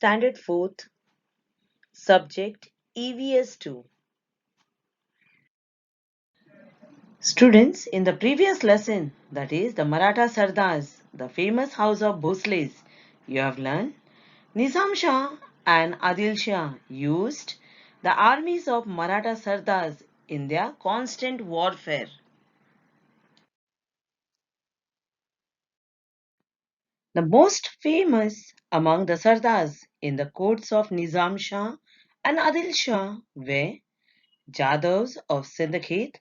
Standard 4th, subject EVS 2. Students, in the previous lesson, that is the Maratha Sardars, the famous house of Bhonsales, you have learned Nizam Shah and Adil Shah used the armies of Maratha Sardars in their constant warfare. The most famous among the Sardars in the courts of Nizam Shah and Adil Shah were Jadavs of Sindhkhet,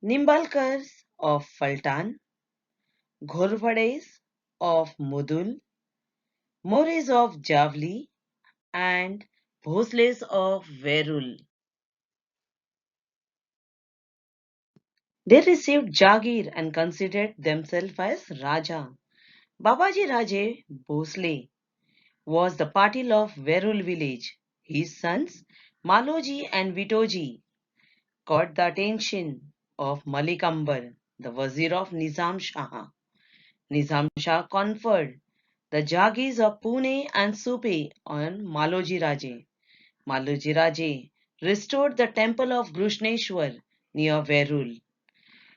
Nimbalkars of Faltan, Ghorvades of Mudul, Mores of Javli, and Bhosles of Verul. They received Jagir and considered themselves as Raja. Babaji Raje Bhosle was the Patil of Verul village. His sons Maloji and Vitoji caught the attention of Malik Ambar, the Wazir of Nizam Shah. Nizam Shah conferred the Jagirs of Pune and Supe on Maloji Raje. Maloji Raje restored the temple of Grushneshwar near Verul.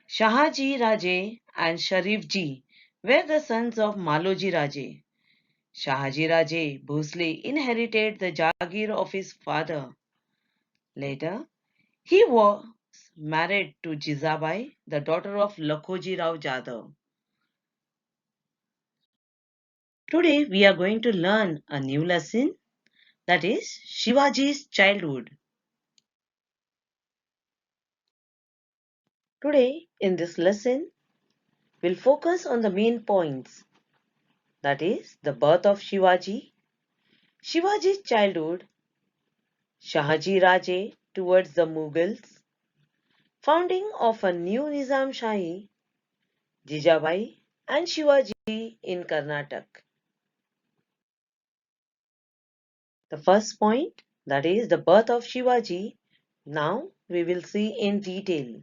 Shahaji Raje and Sharifji were the sons of Maloji Raje. Shahaji Raje Bhosle inherited the Jagir of his father. Later, he was married to Jijabai, the daughter of Lakhoji Rao Jadhav. Today we are going to learn a new lesson, that is Shivaji's childhood. Today in this lesson we'll focus on the main points, that is the birth of Shivaji, Shivaji's childhood, Shahaji Raje towards the Mughals, founding of a new Nizamshahi, Jijabai and Shivaji in Karnataka. The first point, that is the birth of Shivaji, now we will see in detail.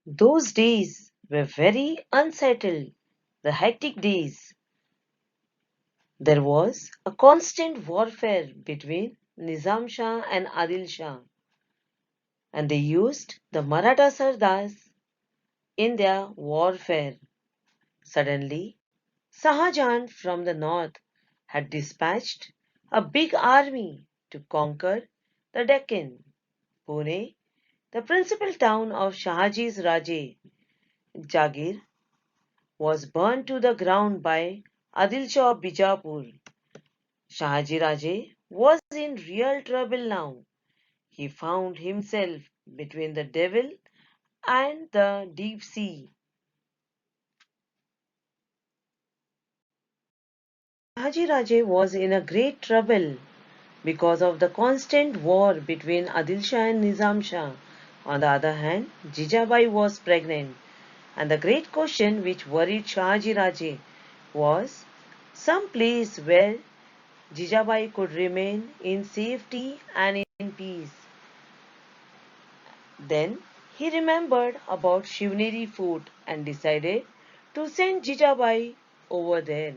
Those days were very unsettled, the hectic days. There was a constant warfare between Nizam Shah and Adil Shah, and they used the Maratha Sardars in their warfare. Suddenly, Shahjahan from the north had dispatched a big army to conquer the Deccan. Pune, the principal town of Shahaji's Raje, Jagir, was burned to the ground by Adil Shah of Bijapur. Shahaji Raje was in real trouble now. He found himself between the devil and the deep sea. Shahaji Raje was in a great trouble because of the constant war between Adil Shah and Nizam Shah. On the other hand, Jijabai was pregnant, and the great question which worried Shahaji Raje was some place where Jijabai could remain in safety and in peace. Then he remembered about Shivneri fort and decided to send Jijabai over there.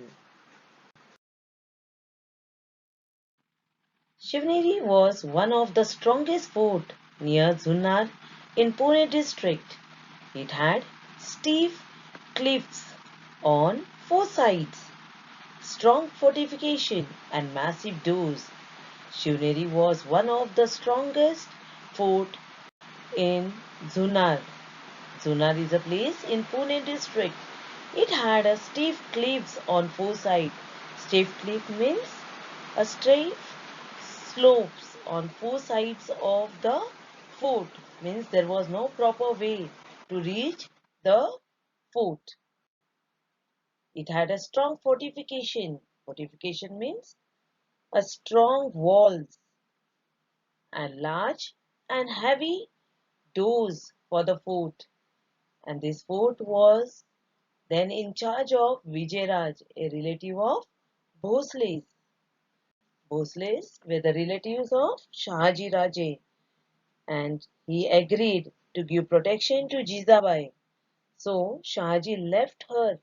Shivneri was one of the strongest forts near Zunnar in Pune district. It had steep cliffs on four sides, strong fortification and massive doors. Shivneri was one of the strongest fort in Zunnar. Zunnar is a place in Pune district. It had a steep cliffs on four sides. Steep cliff means a straight slopes on four sides of the fort, means there was no proper way to reach the fort. It had a strong fortification. Fortification means a strong walls and large and heavy doors for the fort. And this fort was then in charge of Vijayaraj, a relative of Bhosles. Bhosles were the relatives of Shahaji Raje, and he agreed to give protection to Jijabai. So Shahaji left her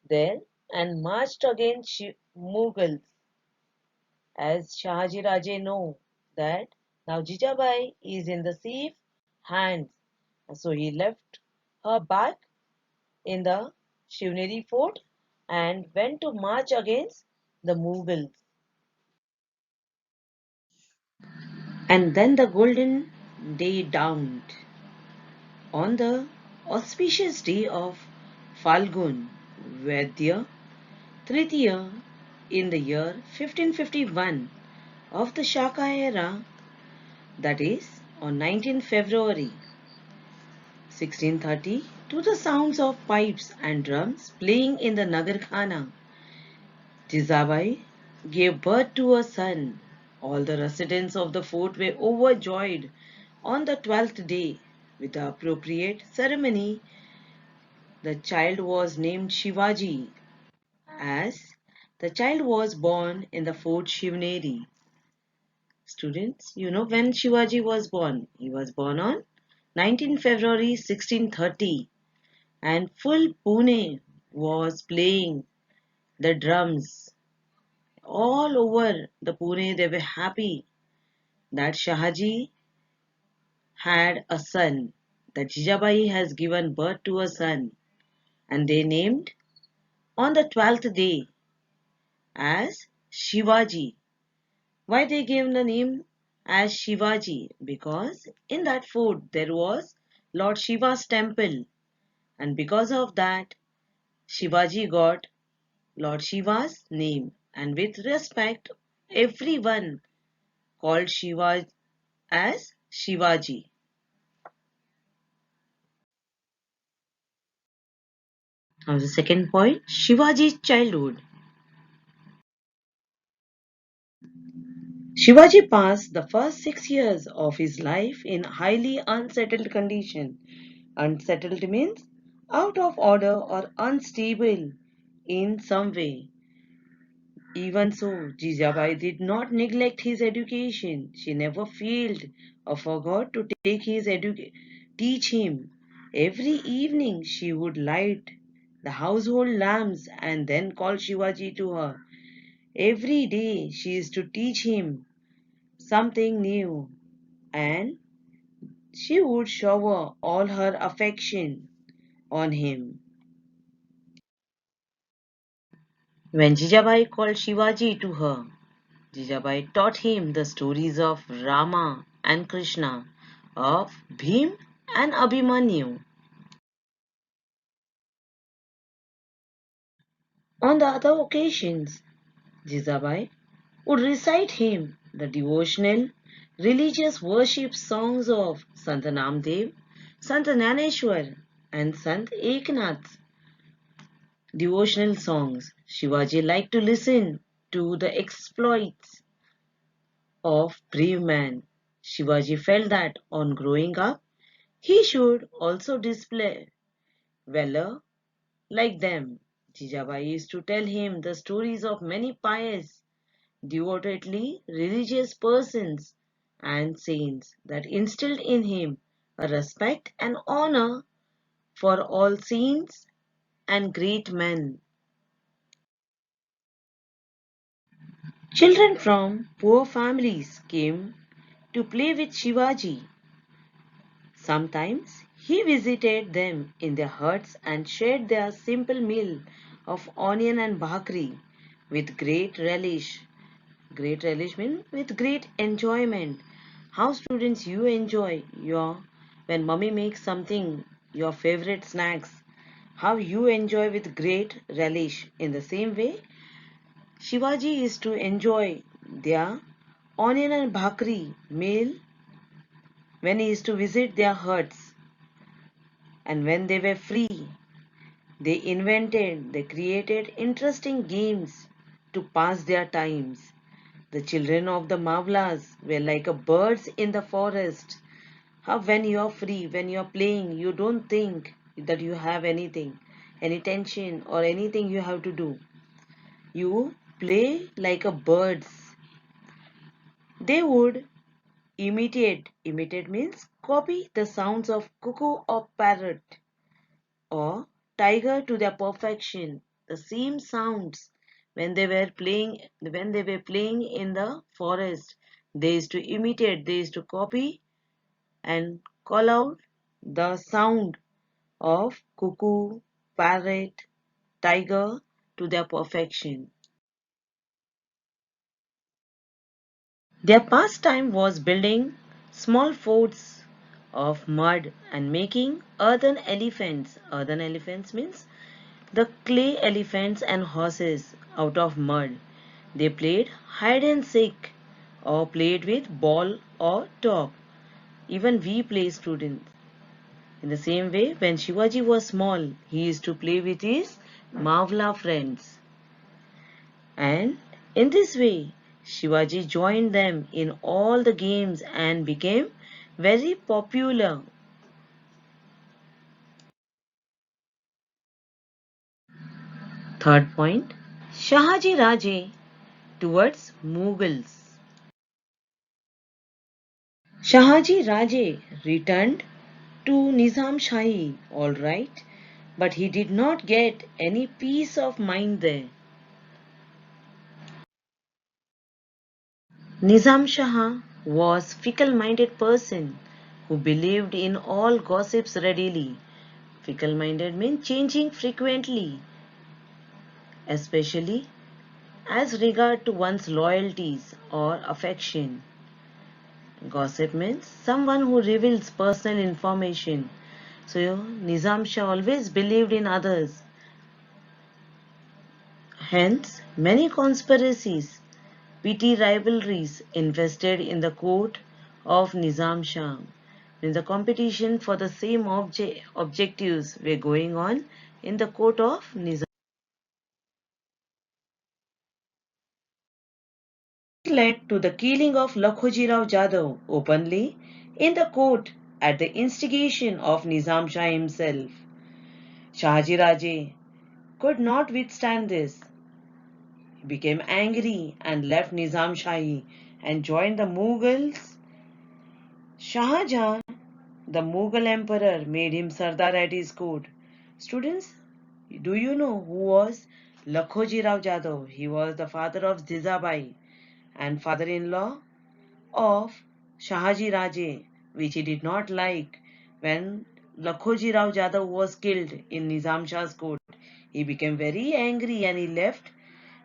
there and marched against Mughals. As Shahaji Raje know that now Jijabai is in the safe hands, so he left her back in the Shivneri fort and went to march against the Mughals. And then the golden day dawned. On the auspicious day of Falgun Vaidya Tritiya in the year 1551 of the Shaka era, that is on 19th February 1630, to the sounds of pipes and drums playing in the Nagarkhana, Jizabai gave birth to a son. All the residents of the fort were overjoyed. On the 12th day, with the appropriate ceremony, the child was named Shivaji, as the child was born in the fort Shivneri. Students, you know when Shivaji was born? He was born on 19 February 1630, and full Pune was playing the drums. All over the Pune they were happy that Shahaji had a son, that Jijabai has given birth to a son, and they named on the 12th day as Shivaji. Why they gave the name as Shivaji? Because in that fort there was Lord Shiva's temple, and because of that Shivaji got Lord Shiva's name, and with respect everyone called Shiva as Shivaji. Now the second point, Shivaji's childhood. Shivaji passed the first 6 years of his life in highly unsettled condition. Unsettled means out of order or unstable in some way. Even so, Jijabai did not neglect his education. She never failed or forgot to teach him. Every evening she would light the household lamps and then call Shivaji to her. Every day she is to teach him something new, and she would shower all her affection on him. When Jijabai called Shivaji to her, Jijabai taught him the stories of Rama and Krishna, of Bhim and Abhimanyu. On the other occasions, Jijabai would recite him the devotional religious worship songs of Sant Namdev, Sant Naneshwar and Sant Eknath. Devotional songs. Shivaji liked to listen to the exploits of brave man. Shivaji felt that on growing up, he should also display valor like them. Jijabai used to tell him the stories of many pious, devotedly religious persons and saints that instilled in him a respect and honor for all saints and great men. Children from poor families came to play with Shivaji. Sometimes he visited them in their huts and shared their simple meal of onion and bhakri with great relish. Great relish means with great enjoyment. How students you enjoy your when mummy makes something, your favorite snacks, how you enjoy with great relish. In the same way, Shivaji is to enjoy their onion and bhakri meal when he is to visit their huts. And when they were free, they created interesting games to pass their times. The children of the MAVLAS were like a birds in the forest. How when you are free, when you are playing, you don't think that you have anything, any tension or anything you have to do. You play like a birds. They would imitate means copy the sounds of cuckoo or parrot or tiger to their perfection. The same sounds when they were playing in the forest, they used to imitate, they used to copy and call out the sound of cuckoo, parrot, tiger to their perfection. Their pastime was building small forts of mud and making earthen elephants. Earthen elephants means the clay elephants and horses out of mud. They played hide and seek or played with ball or top. Even we play, students. In the same way, when Shivaji was small, he used to play with his Mavla friends. And in this way, Shivaji joined them in all the games and became very popular. Third point, Shahaji Raje towards Mughals. Shahaji Raje returned to Nizamshahi, all right, but he did not get any peace of mind there. Nizamshah was fickle-minded person who believed in all gossips readily. Fickle-minded means changing frequently, especially as regard to one's loyalties or affection. Gossip means someone who reveals personal information. So Nizam Shah always believed in others. Hence, many conspiracies, petty rivalries invested in the court of Nizam Shah. When the competition for the same objectives were going on in the court of Nizam. It led to the killing of Lakhoji Rao Jadhav openly in the court at the instigation of Nizam Shah himself. Shahaji Raje could not withstand this. He became angry and left Nizam Shahi and joined the Mughals. Shah the Mughal emperor, made him Sardar at his court. Students, do you know who was Lakhoji Rao Jadhav? He was the father of Jijabai and father-in-law of Shahaji Raje, which he did not like. When Lakhoji Rao Jadhav was killed in Nizam Shah's court, he became very angry and he left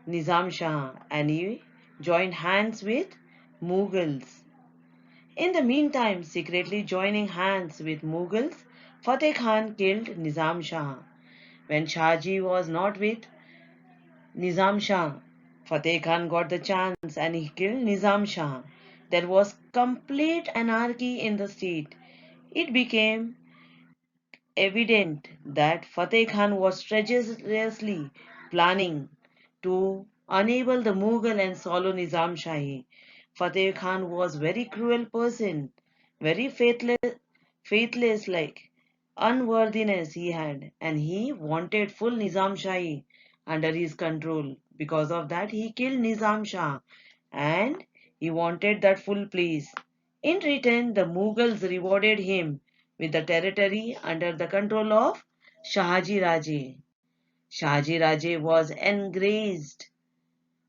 Nizam Shah and he joined hands with Mughals. In the meantime, secretly joining hands with Mughals, Fateh Khan killed Nizam Shah. When Shahji was not with Nizam Shah, Fateh Khan got the chance and he killed Nizam Shah. There was complete anarchy in the state. It became evident that Fateh Khan was treacherously planning to enable the Mughal and swallow Nizam Shahi. Fateh Khan was very cruel person, very faithless like unworthiness he had, and he wanted full Nizam Shahi under his control. Because of that, he killed Nizam Shah and he wanted that full place. In return, the Mughals rewarded him with the territory under the control of Shahaji Raje. Shahaji Raje was enraged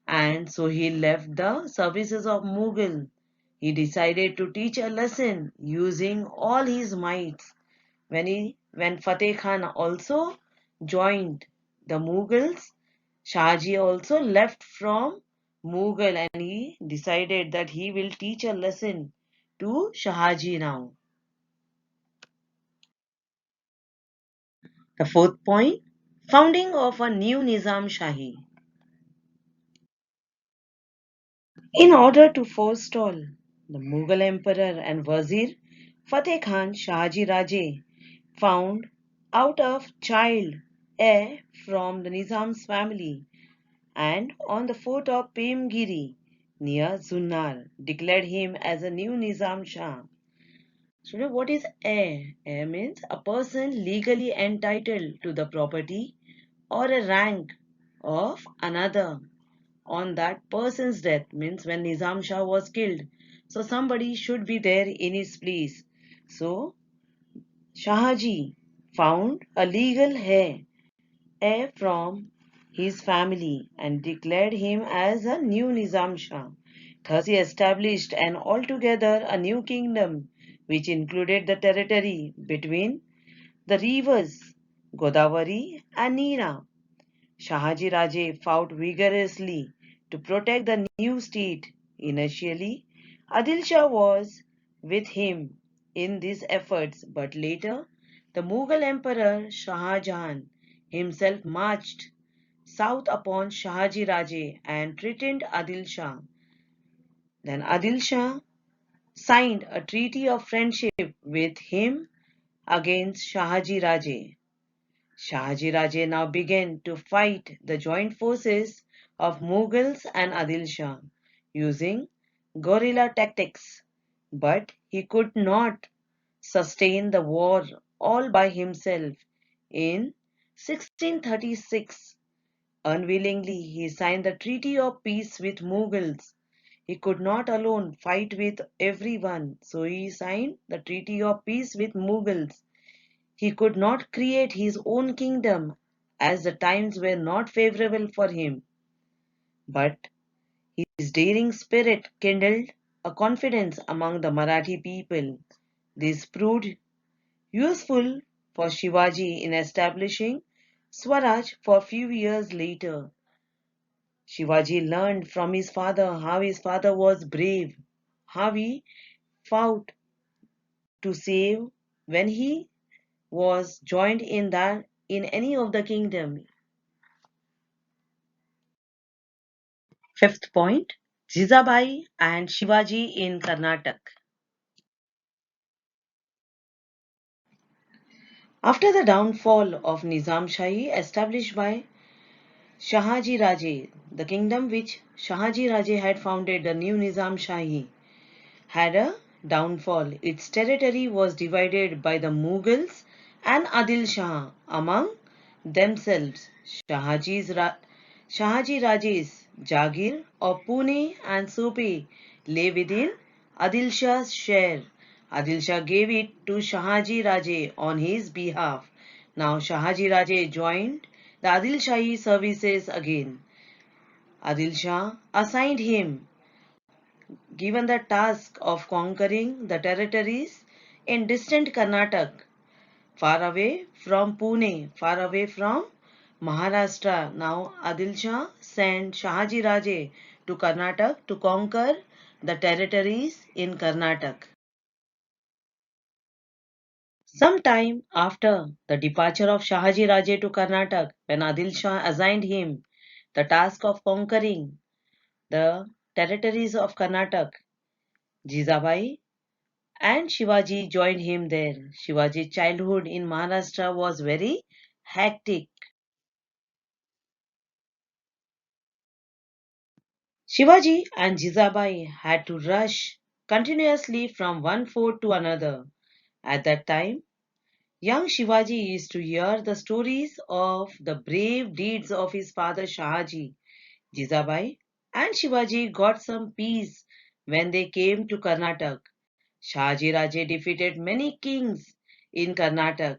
and so he left the services of Mughal. He decided to teach a lesson using all his mights. When Fateh Khan also joined the Mughals, Shahji also left from Mughal and he decided that he will teach a lesson to Shahaji now. The fourth point, founding of a new Nizam Shahi. In order to forestall the Mughal emperor and Wazir, Fateh Khan Shahaji Raje found out a child heir from the Nizam's family and on the fort of Pemgiri near Zunnar declared him as a new Nizam Shah. So now what is heir? Heir means a person legally entitled to the property or a rank of another on that person's death, means when Nizam Shah was killed. So somebody should be there in his place. So Shahaji found a legal heir from his family and declared him as a new Nizamshah. Thus he established an altogether a new kingdom which included the territory between the rivers Godavari and Neera. Shahaji Raje fought vigorously to protect the new state. Initially, Adil Shah was with him in these efforts, but later the Mughal Emperor Shah himself marched south upon Shahaji Raje and threatened Adil Shah. Then Adil Shah signed a treaty of friendship with him against Shahaji Raje. Shahaji Raje now began to fight the joint forces of Mughals and Adil Shah using guerrilla tactics, but he could not sustain the war all by himself. In 1636, unwillingly he signed the Treaty of Peace with Mughals. He could not alone fight with everyone, so he signed the Treaty of Peace with Mughals. He could not create his own kingdom as the times were not favorable for him. But his daring spirit kindled a confidence among the Marathi people. This proved useful for Shivaji in establishing Swaraj for a few years later. Shivaji learned from his father how his father was brave, how he fought to save when he was joined in any of the kingdom. Fifth point, Jijabai and Shivaji in Karnataka. After the downfall of Nizamshahi established by Shahaji Raje, the kingdom which Shahaji Raje had founded, the new Nizamshahi, had a downfall. Its territory was divided by the Mughals and Adil Shah among themselves. Shahaji Raje's Jagir of Pune and Sope lay within Adil Shah's share. Adil Shah gave it to Shahaji Raje on his behalf. Now Shahaji Raje joined the Adil Shahi services again. Adil Shah assigned him given the task of conquering the territories in distant Karnataka, far away from Pune, far away from Maharashtra. Now Adil Shah sent Shahaji Raje to Karnataka to conquer the territories in Karnataka. Some time after the departure of Shahaji Raje to Karnataka, when Adil Shah assigned him the task of conquering the territories of Karnataka, Jijabai and Shivaji joined him there. Shivaji's childhood in Maharashtra was very hectic. Shivaji and Jijabai had to rush continuously from one fort to another. At that time, young Shivaji used to hear the stories of the brave deeds of his father Shahaji. Jijabai and Shivaji got some peace when they came to Karnataka. Shahaji Raje defeated many kings in Karnataka,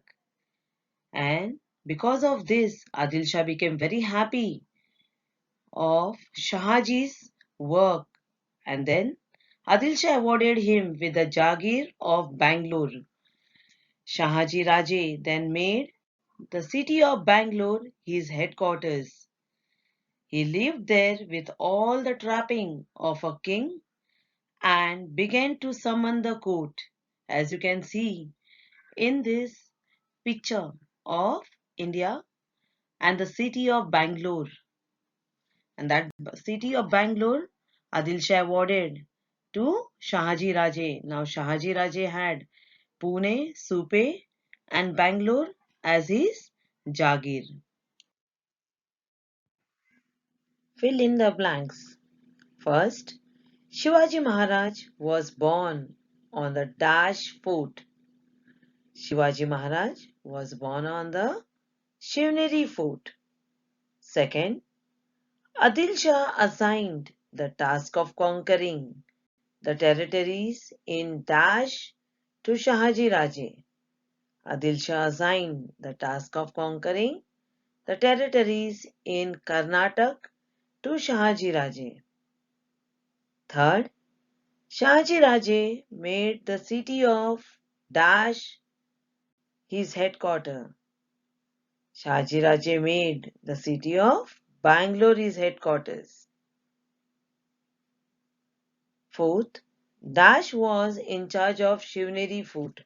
and because of this, Adil Shah became very happy of Shahaji's work, and then Adil Shah awarded him with the Jagir of Bangalore. Shahaji Raje then made the city of Bangalore his headquarters. He lived there with all the trapping of a king and began to summon the court. As you can see in this picture of India and the city of Bangalore. And that city of Bangalore, Adil Shah awarded to Shahaji Raje. Now Shahaji Raje had Pune, Supe and Bangalore as his Jagir. Fill in the blanks. First, Shivaji Maharaj was born on the Dash Fort. Shivaji Maharaj was born on the Shivneri Fort. Second, Adil Shah assigned the task of conquering the territories in Dash to Shahaji Raje. Adil Shah assigned the task of conquering the territories in Karnataka to Shahaji Raje. Third, Shahaji Raje made the city of Dash his headquarters. Shahaji Raje made the city of Bangalore his headquarters. Fourth, Dash was in charge of Shivneri fort.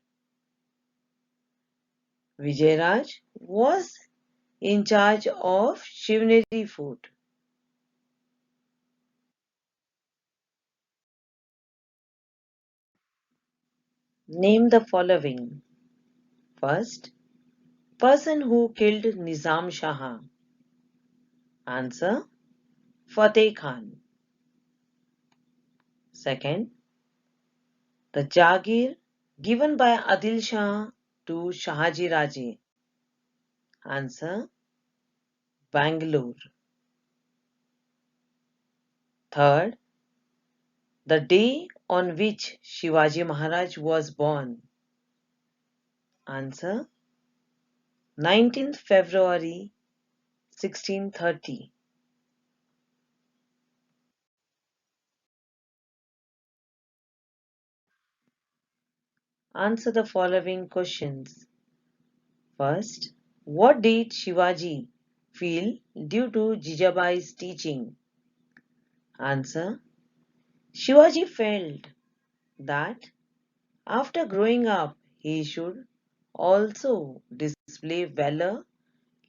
Vijayaraj was in charge of Shivneri fort. Name the following. First, person who killed Nizam Shah. Answer, Fateh Khan. Second, the Jagir given by Adil Shah to Shahaji Raje. Answer, Bangalore. Third, the day on which Shivaji Maharaj was born. Answer, 19th February 1630. Answer the following questions. First, what did Shivaji feel due to JIJABAI'S teaching? Answer, Shivaji felt that after growing up he should also display valor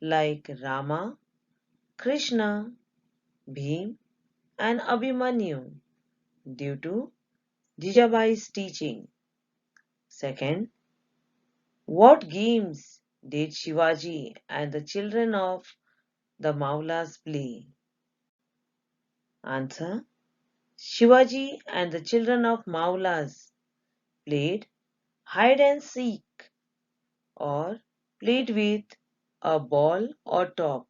like Rama, Krishna, Bhim and Abhimanyu due to JIJABAI'S teaching. Second, what games did Shivaji and the children of the MAVLAS play? Answer, Shivaji and the children of MAVLAS played hide and seek or played with a ball or top.